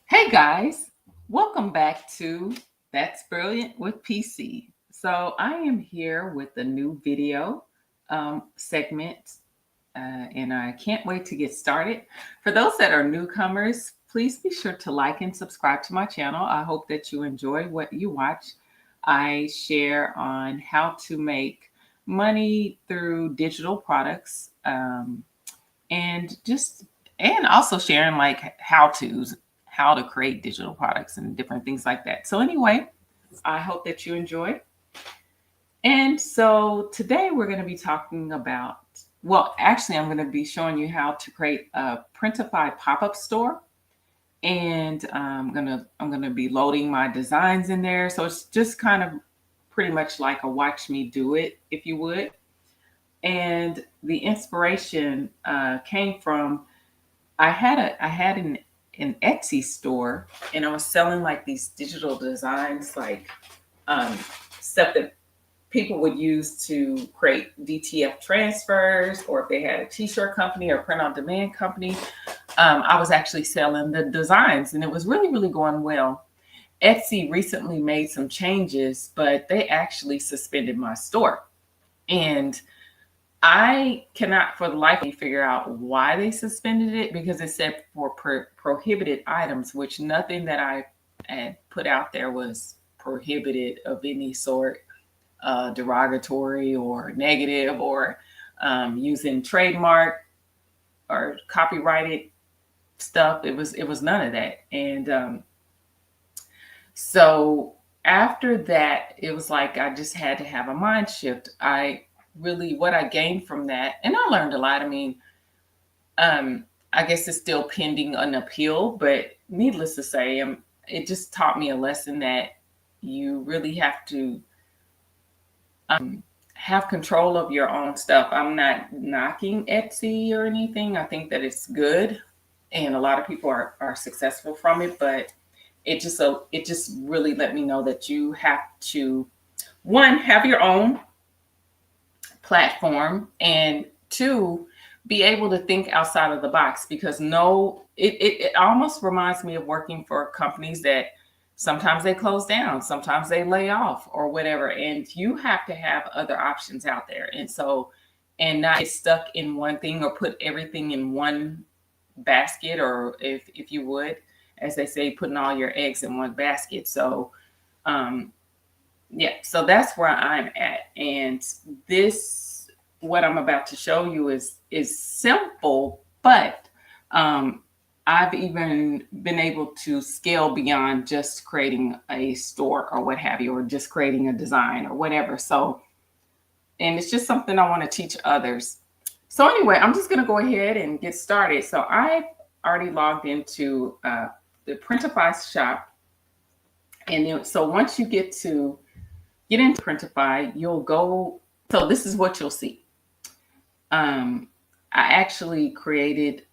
Hey guys, welcome back to That's Brilliant with PC. So I am here with a new video segment, and I can't wait to get started. For those that are newcomers, please be sure to like and subscribe to my channel. I hope that you enjoy what you watch. I share on how to make money through digital products, and also sharing like how-tos, how to create digital products and different things like that. So anyway, I hope that you enjoy. And so today we're going to be talking about, well, actually I'm going to be showing you how to create a Printify pop-up store. And I'm gonna be loading my designs in there. So it's just kind of pretty much like a watch me do it, if you would. And the inspiration came from I had an Etsy store, and I was selling like these digital designs, like stuff that people would use to create DTF transfers, or if they had a t-shirt company or print on demand company. I was actually selling the designs, and it was really, really going well. Etsy recently made some changes, but they actually suspended my store. And I cannot for the life of me figure out why they suspended it, because it said for prohibited items, which nothing that I had put out there was prohibited of any sort, derogatory or negative, or using trademark or copyrighted stuff. It was none of that. And so after that, it was like I just had to have a mind shift. What I gained from that, and I learned a lot. I mean, I guess it's still pending an appeal, but needless to say, it just taught me a lesson that you really have to have control of your own stuff. I'm not knocking Etsy or anything. I think that it's good, and a lot of people are successful from it, but it just really let me know that you have to, one, have your own platform, and two, be able to think outside of the box, because it almost reminds me of working for companies that sometimes they close down, sometimes they lay off or whatever, and you have to have other options out there. And not get stuck in one thing or put everything in one basket, or if you would, as they say, putting all your eggs in one basket. So so that's where I'm at. And what I'm about to show you is simple, but I've even been able to scale beyond just creating a store or what have you, or just creating a design or whatever. So, and it's just something I want to teach others. So anyway, I'm just going to go ahead and get started. So I've already logged into the Printify shop. And then, so once you get into Printify, you'll go, so this is what you'll see. I actually created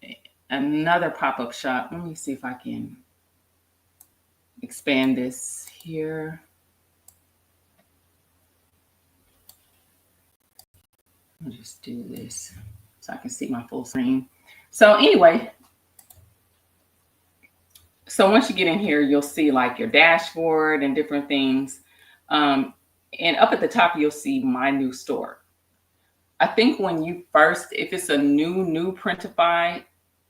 another pop-up shop. Let me see if I can expand this here. I'll just do this so I can see my full screen. So anyway, so once you get in here, you'll see like your dashboard and different things. And up at the top, you'll see my new store. I think when you first, if it's a new Printify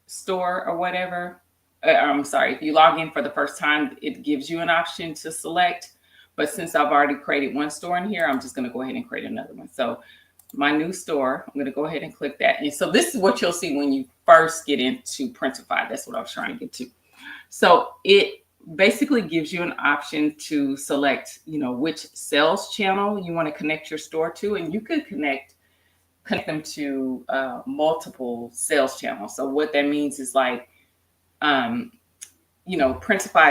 store or whatever, I'm sorry, if you log in for the first time, it gives you an option to select. But since I've already created one store in here, I'm just going to go ahead and create another one. So my new store, I'm going to go ahead and click that. And so this is what you'll see when you first get into Printify. That's what I was trying to get to. So it basically gives you an option to select, which sales channel you want to connect your store to. And you could connect them to multiple sales channels. So what that means is like, Printify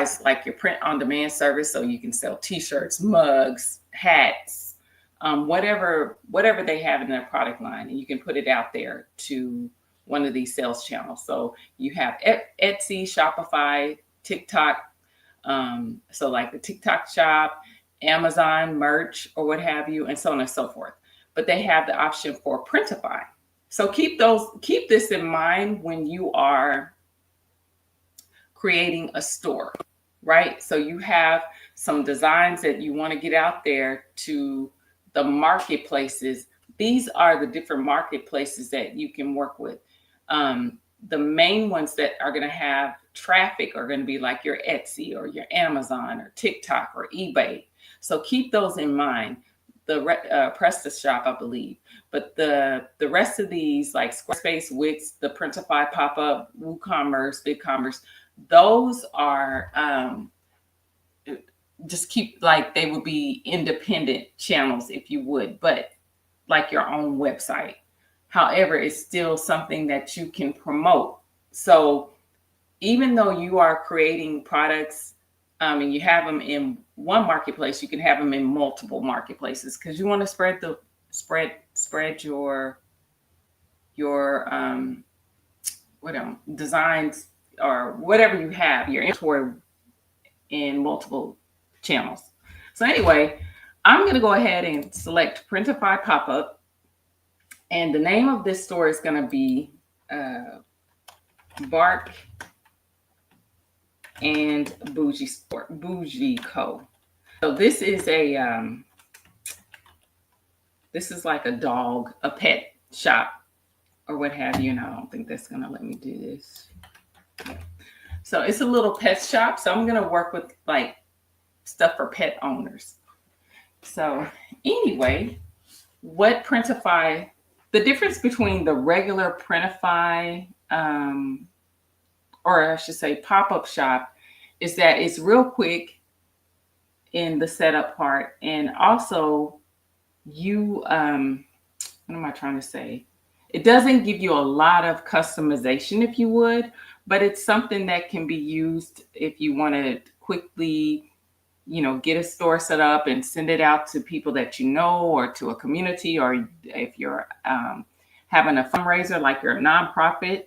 is like your print on demand service. So you can sell t-shirts, mugs, hats, whatever they have in their product line, and you can put it out there to one of these sales channels. So you have Etsy, Shopify, TikTok. So like the TikTok shop, Amazon merch, or what have you, and so on and so forth. But they have the option for Printify. So keep this in mind when you are creating a store, right? So you have some designs that you want to get out there to the marketplaces. These are the different marketplaces that you can work with. The main ones that are going to have traffic are going to be like your Etsy or your Amazon or TikTok or eBay. So keep those in mind. The Presta Shop, I believe, but the rest of these like Squarespace, Wix, the Printify, Pop-Up, WooCommerce, BigCommerce, those are just keep like they would be independent channels if you would, but like your own website. However, it's still something that you can promote. So even though you are creating products and you have them in one marketplace, you can have them in multiple marketplaces because you want to spread your designs or whatever you have, your inventory in multiple channels. So anyway, I'm going to go ahead and select Printify Pop-Up. And the name of this store is going to be Bark and Bougie Co. So this is this is like a pet shop or what have you. And I don't think that's going to let me do this. Yeah. So it's a little pet shop. So I'm going to work with like stuff for pet owners. So anyway, what Printify, the difference between the regular Printify, or I should say pop-up shop, is that it's real quick in the setup part. And also you, what am I trying to say? It doesn't give you a lot of customization if you would, but it's something that can be used if you want to quickly, get a store set up and send it out to people that you know or to a community, or if you're having a fundraiser like you're a nonprofit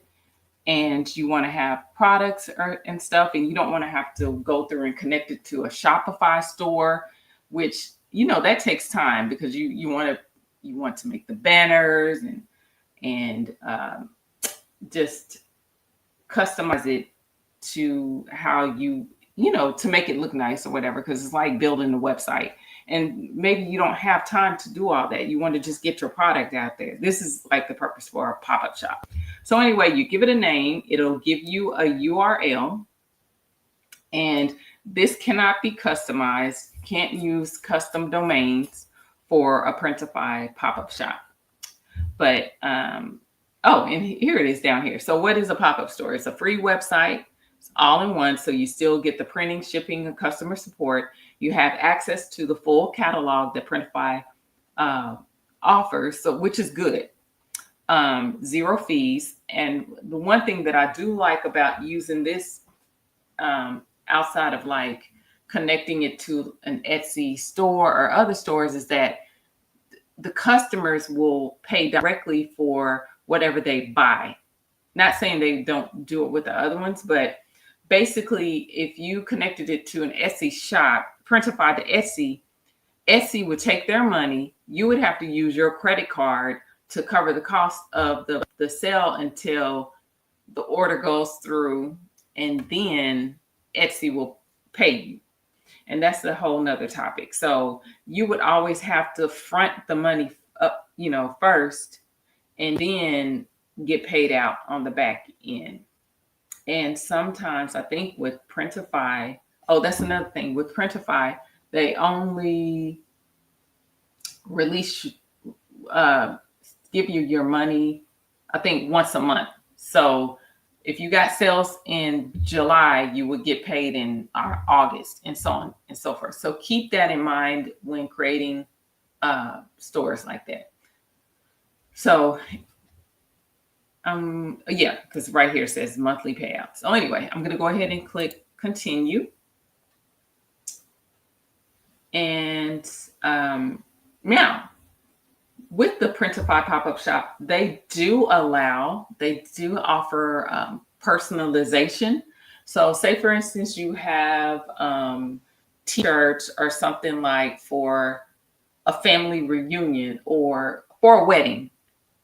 and you want to have products and stuff, and you don't want to have to go through and connect it to a Shopify store, which that takes time because you want to make the banners and just customize it to how to make it look nice or whatever, because it's like building a website. And maybe you don't have time to do all that. You want to just get your product out there. This is like the purpose for a pop-up shop. So anyway, you give it a name. It'll give you a URL. And this cannot be customized. You can't use custom domains for a Printify pop-up shop. But, and here it is down here. So what is a pop-up store? It's a free website. It's all in one. So you still get the printing, shipping, and customer support. You have access to the full catalog that Printify offers, so which is good. 0 fees. And the one thing that I do like about using this outside of like connecting it to an Etsy store or other stores is that the customers will pay directly for whatever they buy. Not saying they don't do it with the other ones, but basically if you connected it to an Etsy shop, Printify to Etsy would take their money. You would have to use your credit card to cover the cost of the sale until the order goes through, and then Etsy will pay you. And that's a whole nother topic. So you would always have to front the money up, first, and then get paid out on the back end. And sometimes I think with Printify, that's another thing. With Printify, they only release, give you your money, I think once a month. So if you got sales in July, you would get paid in August, and so on and so forth. So keep that in mind when creating stores like that. So yeah, because right here it says monthly payouts. So anyway, I'm going to go ahead and click continue. And now with the Printify pop-up shop, they do offer personalization. So say for instance, you have t-shirts or something like for a family reunion or for a wedding,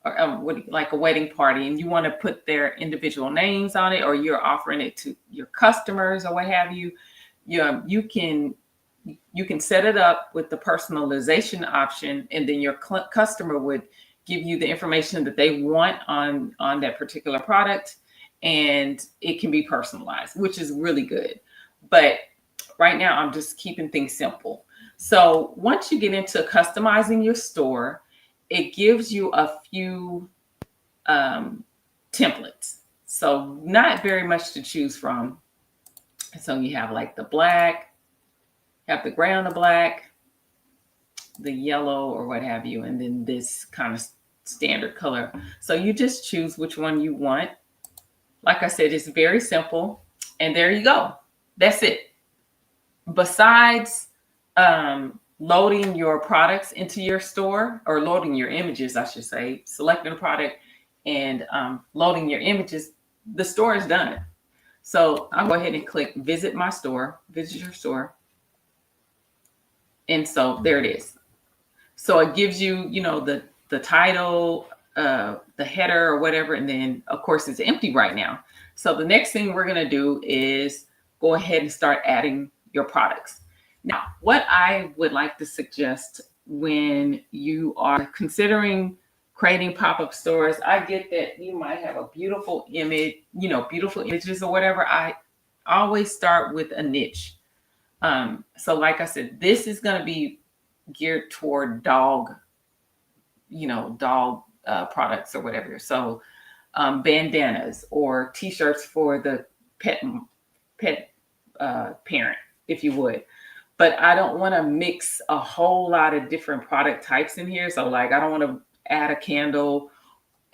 or like a wedding party, and you want to put their individual names on it, or you're offering it to your customers or what have you, you can set it up with the personalization option, and then your customer would give you the information that they want on that particular product, and it can be personalized, which is really good. But right now I'm just keeping things simple. So once you get into customizing your store, it gives you a few templates. So not very much to choose from. So you have like the black, have the gray on the black, the yellow or what have you, and then this kind of standard color. So you just choose which one you want. Like I said, it's very simple. And there you go. That's it. Besides loading your products into your store, or loading your images, I should say, selecting a product and loading your images, the store is done. So I'll go ahead and click visit my store, visit your store. And so there it is. So it gives you, the title, the header or whatever. And then of course it's empty right now. So the next thing we're going to do is go ahead and start adding your products. Now, what I would like to suggest when you are considering creating pop-up stores, I get that you might have a beautiful image, beautiful images or whatever. I always start with a niche. So like I said, this is going to be geared toward dog products or whatever. So bandanas or t-shirts for the pet parent, if you would. But I don't want to mix a whole lot of different product types in here. So like, I don't want to add a candle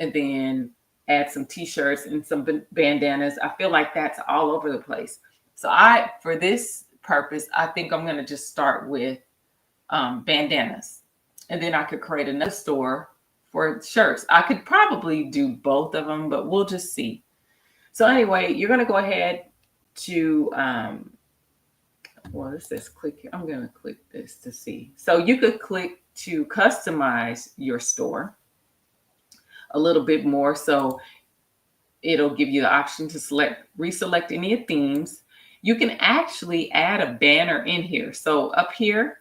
and then add some t-shirts and some bandanas. I feel like that's all over the place. So for this purpose, I think I'm going to just start with bandanas, and then I could create another store for shirts. I could probably do both of them, but we'll just see. So anyway, you're going to go ahead to, it says click here. I'm going to click this to see. So you could click to customize your store a little bit more. So it'll give you the option to reselect any themes. You can actually add a banner in here. So up here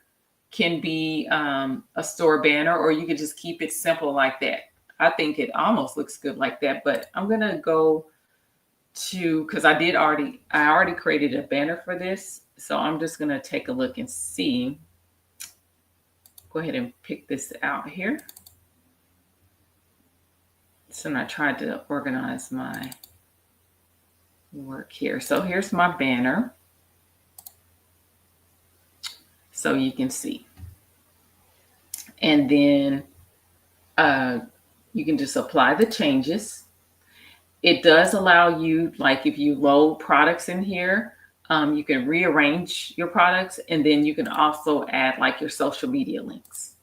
can be a store banner, or you could just keep it simple like that. I think it almost looks good like that, but I'm going to go to, because I already created a banner for this. So I'm just going to take a look and see. Go ahead and pick this out here. So I tried to organize my work here. So here's my banner. So you can see. And then you can just apply the changes. It does allow you, like if you load products in here, you can rearrange your products, and then you can also add like your social media links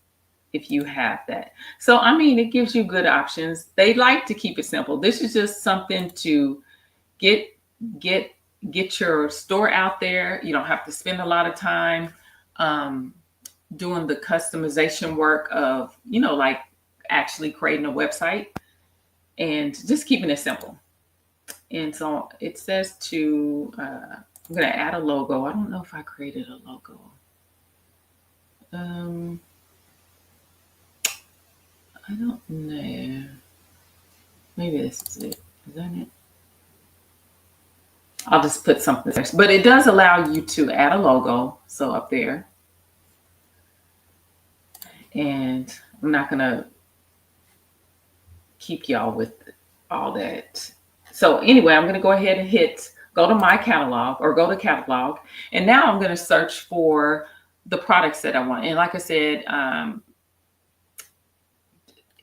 if you have that. So, I mean, it gives you good options. They like to keep it simple. This is just something to get your store out there. You don't have to spend a lot of time doing the customization work of, like actually creating a website, and just keeping it simple. And so it says I'm going to add a logo. I don't know if I created a logo. I don't know. Maybe this is it. Is that it? I'll just put something there. But it does allow you to add a logo. So up there. And I'm not going to keep y'all with all that. So anyway, I'm going to go ahead and go to my catalog, or go to catalog. And now I'm going to search for the products that I want. And like I said,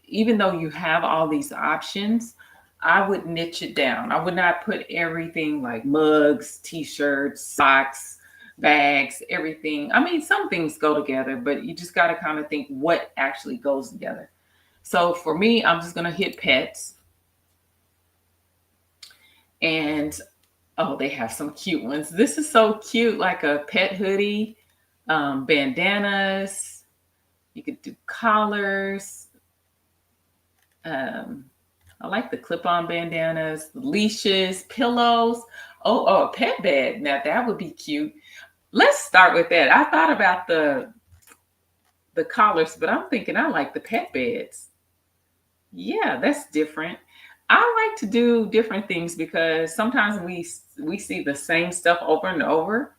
even though you have all these options, I would niche it down. I would not put everything like mugs, t-shirts, socks, bags, everything. I mean, some things go together, but you just got to kind of think what actually goes together. So for me, I'm just going to hit pets. And oh, they have some cute ones. This is so cute, like a pet hoodie, bandanas. You could do collars. I like the clip-on bandanas, leashes, pillows. Oh, a pet bed. Now that would be cute. Let's start with that. I thought about the collars, but I'm thinking I like the pet beds. Yeah, that's different. I like to do different things because sometimes we see the same stuff over and over.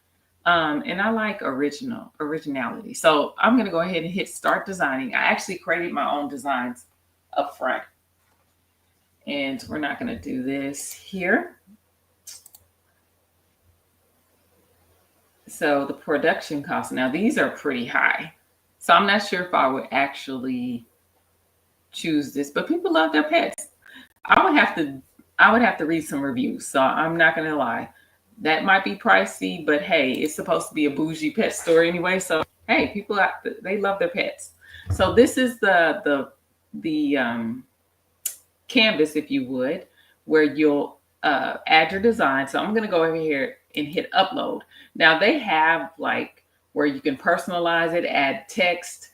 And I like originality. So I'm gonna go ahead and hit start designing. I actually created my own designs up front. And we're not gonna do this here. So the production costs, now these are pretty high. So I'm not sure if I would actually choose this, but people love their pets. I would have to read some reviews. So I'm not gonna lie. That might be pricey, but hey, it's supposed to be a bougie pet store anyway. So hey, people they love their pets. So this is the canvas, if you would, where you'll add your design. So I'm gonna go over here and hit upload. Now they have like where you can personalize it, add text.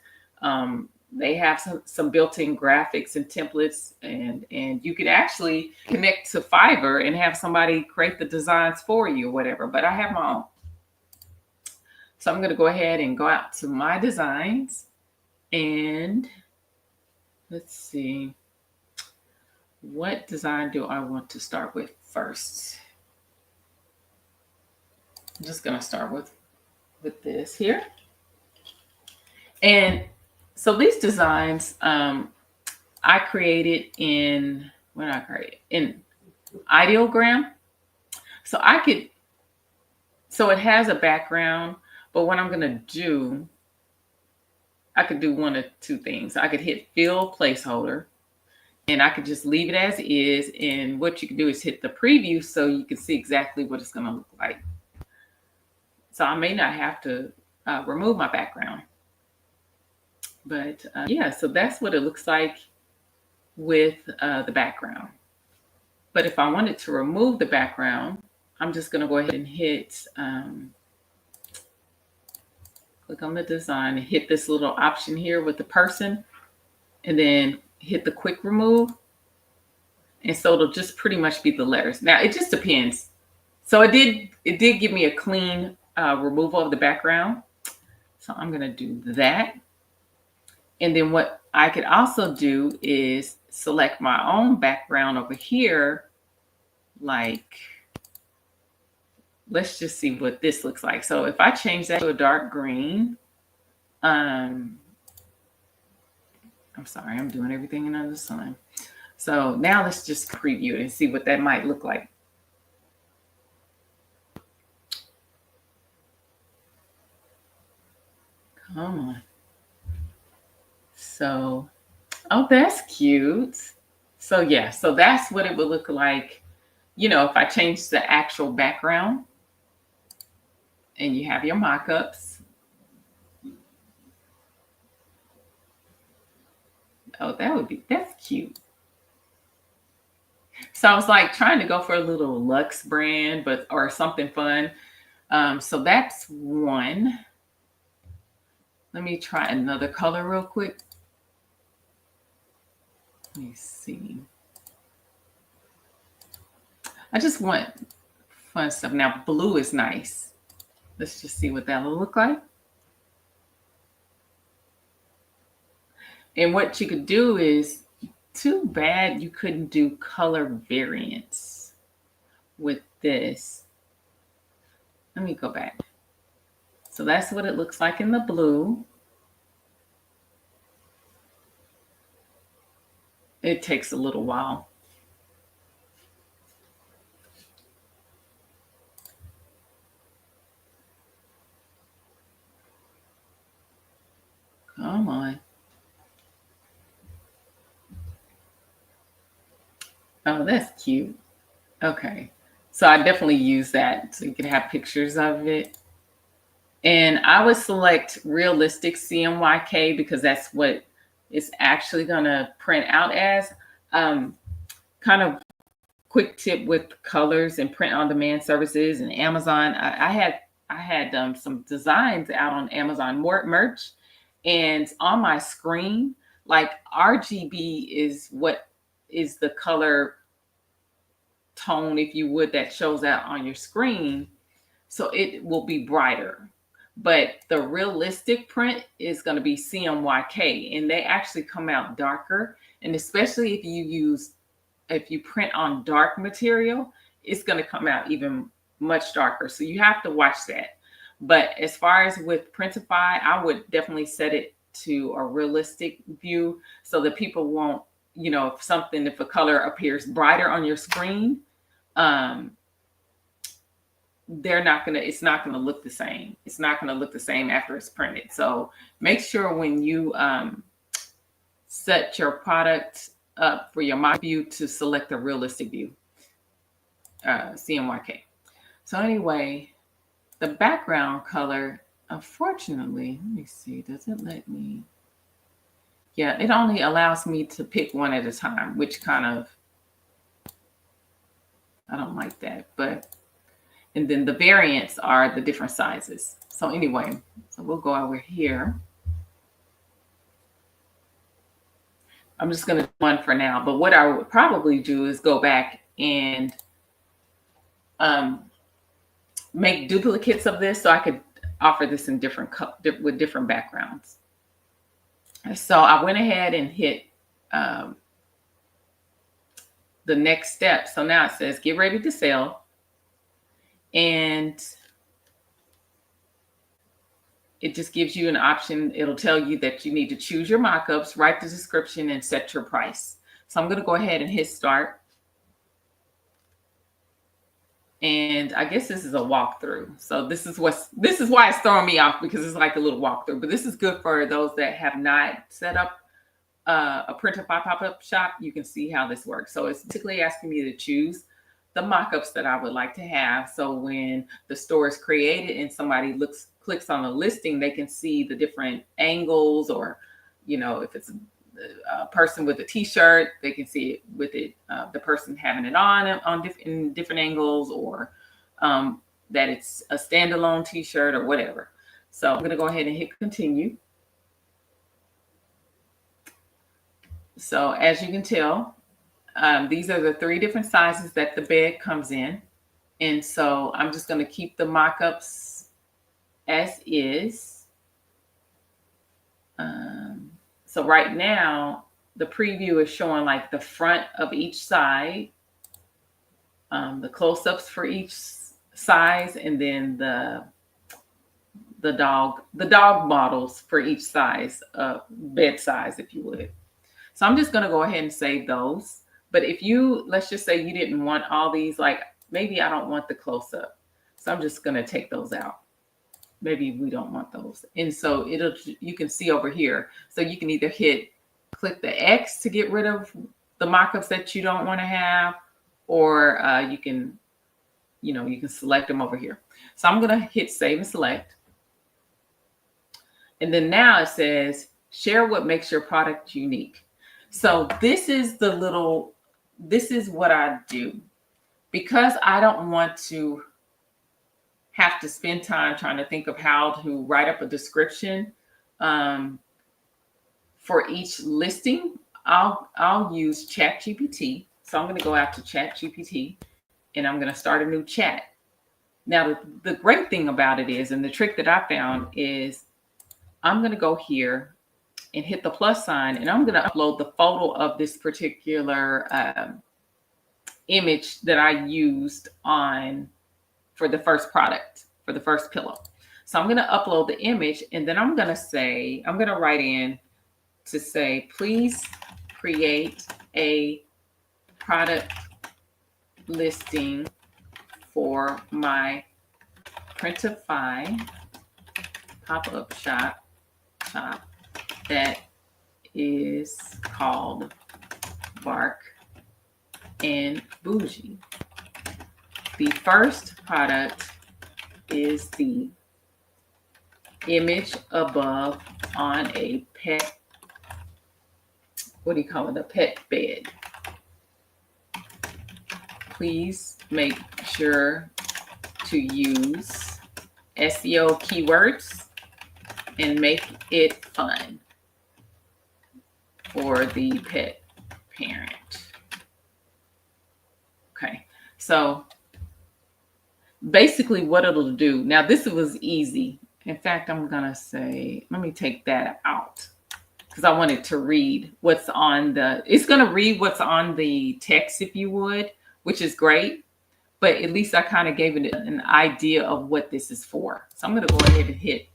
They have some built-in graphics and templates, and you could actually connect to Fiverr and have somebody create the designs for you or whatever. But I have my own. So I'm going to go ahead and go out to my designs, and let's see, what design do I want to start with first? I'm just going to start with this here. And so these designs, I created in, what did I create? In Ideogram. So so it has a background, but what I'm gonna do, I could do one of two things. I could hit fill placeholder, and I could just leave it as is. And what you can do is hit the preview so you can see exactly what it's gonna look like. So I may not have to remove my background. But yeah, so that's what it looks like with the background. But if I wanted to remove the background, I'm just going to go ahead and hit, click on the design and hit this little option here with the person, and then hit the quick remove. And so it'll just pretty much be the letters. Now it just depends. So it did give me a clean removal of the background. So I'm going to do that. And then what I could also do is select my own background over here. Like, let's just see what this looks like. So if I change that to a dark green, I'm sorry, I'm doing everything under the sun. So now let's just preview it and see what that might look like. Come on. So, oh, that's cute. So yeah, so that's what it would look like, you know, if I change the actual background. And you have your mock-ups. Oh, that's cute. So I was like trying to go for a little luxe brand, or something fun. So that's one. Let me try another color real quick. Let me see. I just want fun stuff. Now blue is nice. Let's just see what that will look like. And what you could do is, too bad you couldn't do color variants with this. Let me go back. So that's what it looks like in the blue. It takes a little while. Come on. Oh, that's cute. Okay. So I definitely use that so you can have pictures of it. And I would select realistic CMYK because that's what it's actually going to print out as. Um, Kind of quick tip with colors and print on demand services and Amazon. I had some designs out on Amazon merch, and on my screen, like RGB is what is the color tone, if you would, that shows out on your screen. So it will be brighter. But the realistic print is going to be CMYK, and they actually come out darker. And especially if you print on dark material, it's going to come out even much darker. So you have to watch that. But as far as with Printify, I would definitely set it to a realistic view so that people won't, if a color appears brighter on your screen, um, it's not gonna look the same. It's not gonna look the same after it's printed. So make sure when you set your product up for your mock view to select the realistic view, CMYK. So anyway, the background color, unfortunately, let me see, does it let me? Yeah, it only allows me to pick one at a time, which kind of, I don't like that, and then the variants are the different sizes. So anyway, so we'll go over here. I'm just going to do one for now. But what I would probably do is go back and make duplicates of this so I could offer this in with different backgrounds. So I went ahead and hit the next step. So now it says get ready to sell. And it just gives you an option. It'll tell you that you need to choose your mockups, write the description, and set your price. So I'm going to go ahead and hit start. And I guess this is a walkthrough. So this is why it's throwing me off, because it's like a little walkthrough. But this is good for those that have not set up a Printify pop-up shop. You can see how this works. So it's basically asking me to choose the mockups that I would like to have. So when the store is created and somebody clicks on the listing, they can see the different angles, or, if it's a person with a t-shirt, they can see it with the person having it on different angles, or that it's a standalone t-shirt or whatever. So I'm going to go ahead and hit continue. So as you can tell, these are the 3 different sizes that the bed comes in. And so I'm just going to keep the mock-ups as is. So right now, the preview is showing like the front of each side, the close-ups for each size, and then the dog models for each size, bed size, if you would. So I'm just going to go ahead and save those. But if let's just say you didn't want all these, like maybe I don't want the close-up, so I'm just going to take those out. Maybe we don't want those. And so you can see over here. So you can either click the X to get rid of the mockups that you don't want to have, or you can select them over here. So I'm going to hit save and select. And then now it says, share what makes your product unique. So this is what I do, because I don't want to have to spend time trying to think of how to write up a description for each listing. I'll use ChatGPT. So I'm going to go out to ChatGPT and I'm going to start a new chat. Now, the great thing about it is, and the trick that I found is, I'm going to go here and hit the plus sign, and I'm going to upload the photo of this particular image that I used for the first product, for the first pillow. So I'm going to upload the image, and then I'm going to write in to say, please create a product listing for my Printify pop-up shop that is called Bark and bougie. The first product is the image above on a pet, what do you call it, a pet bed. Please make sure to use SEO keywords and make it fun for the pet parent. Okay, so basically what it'll do, now this was easy. In fact, I'm gonna say, let me take that out because I wanted to read what's on it's gonna read what's on the text if you would, which is great, but at least I kind of gave it an idea of what this is for. So I'm gonna go ahead and hit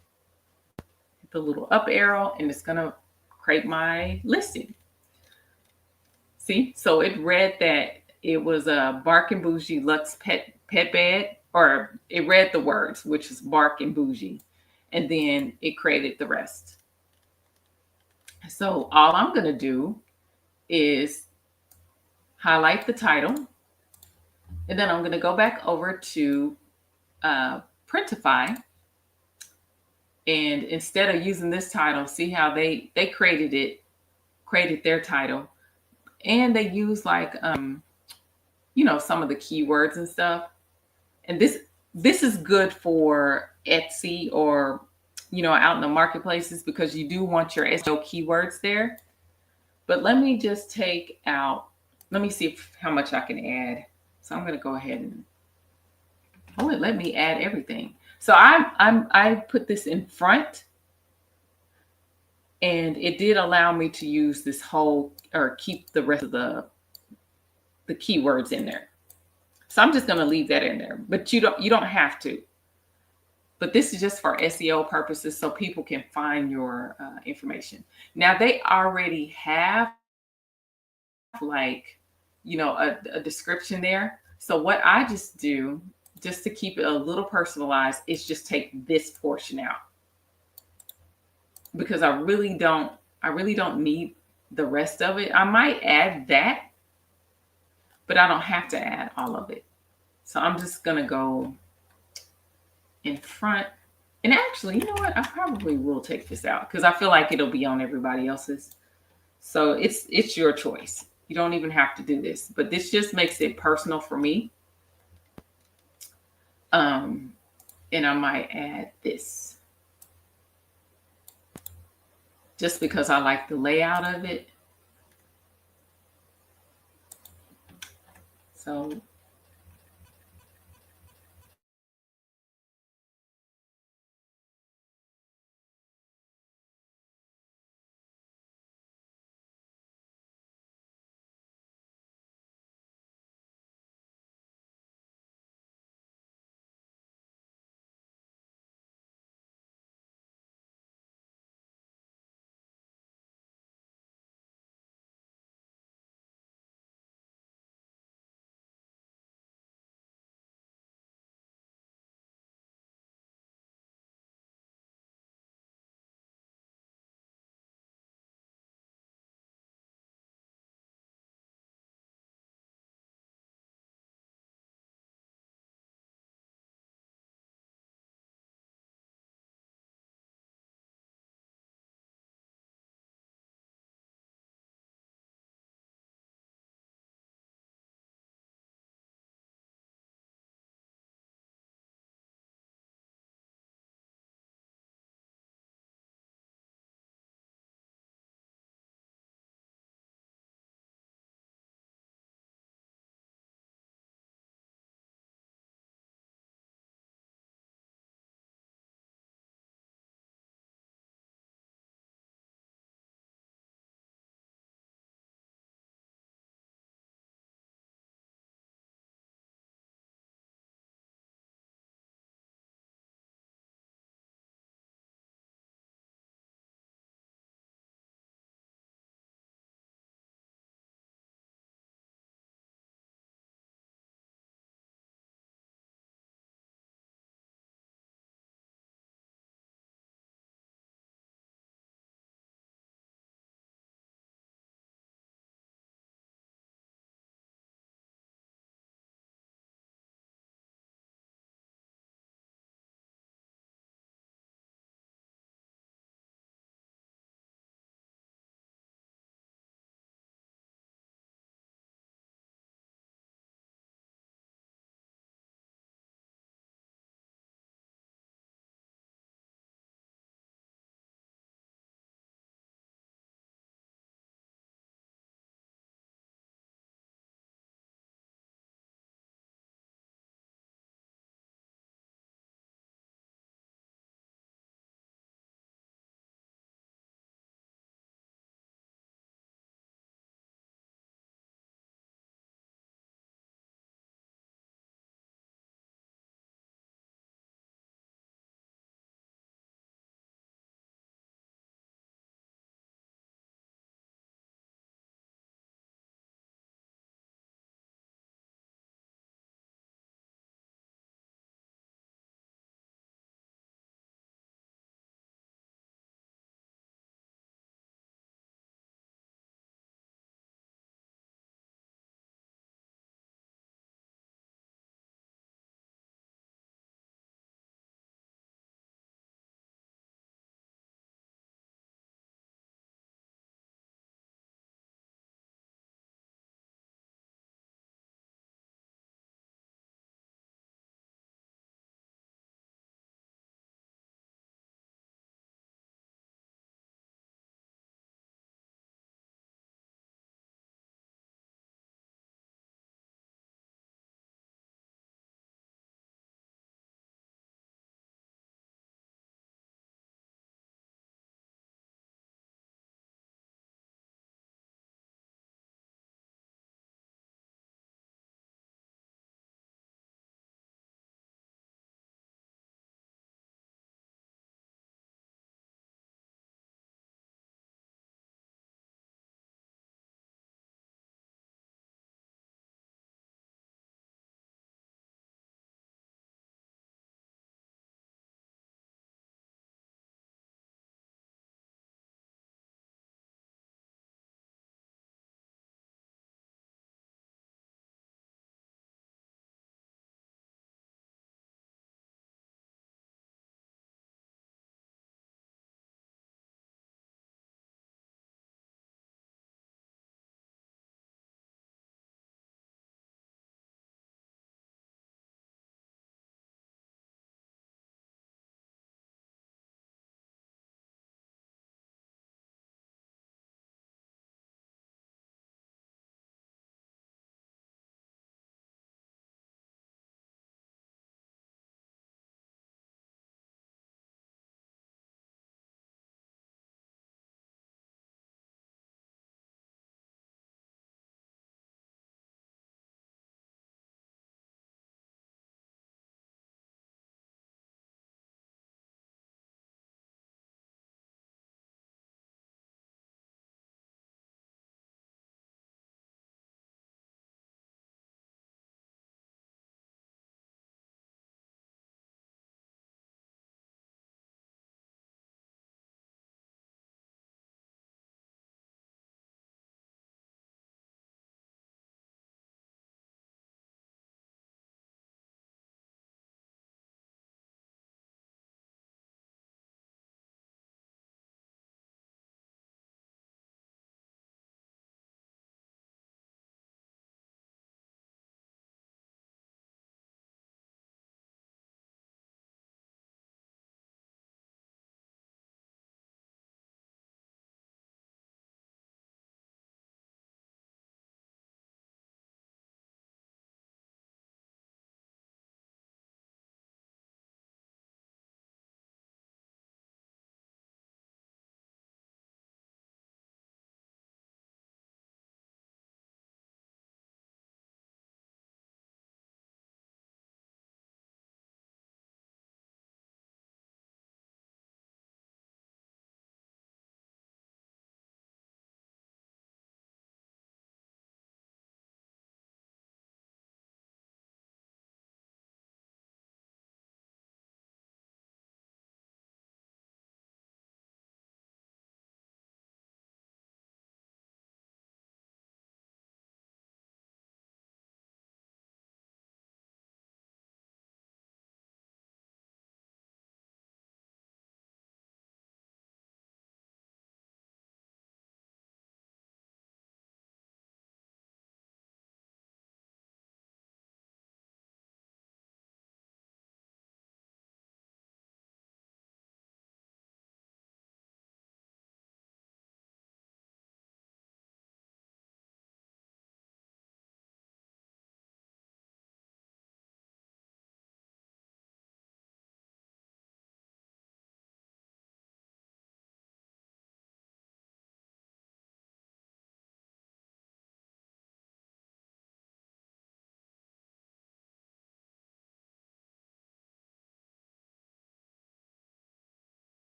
the little up arrow and it's gonna create my listing. See, so it read that it was a Bark and Bougie Luxe pet bed, or it read the words, which is Bark and Bougie, and then it created the rest. So all I'm going to do is highlight the title, and then I'm going to go back over to Printify, and instead of using this title, see how they created their title, and they use like some of the keywords and stuff. And this is good for Etsy or out in the marketplaces because you do want your SEO keywords there. But let me just take out, let me see how much I can add. So I'm going to go ahead and let me add everything. So I put this in front, and it did allow me to use this whole, or keep the rest of the keywords in there. So I'm just going to leave that in there, but you don't have to. But this is just for SEO purposes so people can find your information. Now they already have like, a description there. So what I just do, just to keep it a little personalized, is just take this portion out because I really don't need the rest of it. I might add that, but I don't have to add all of it. So I'm just going to go in front. And actually, you know what? I probably will take this out because I feel like it'll be on everybody else's. So it's your choice. You don't even have to do this, but this just makes it personal for me. And I might add this just because I like the layout of it. So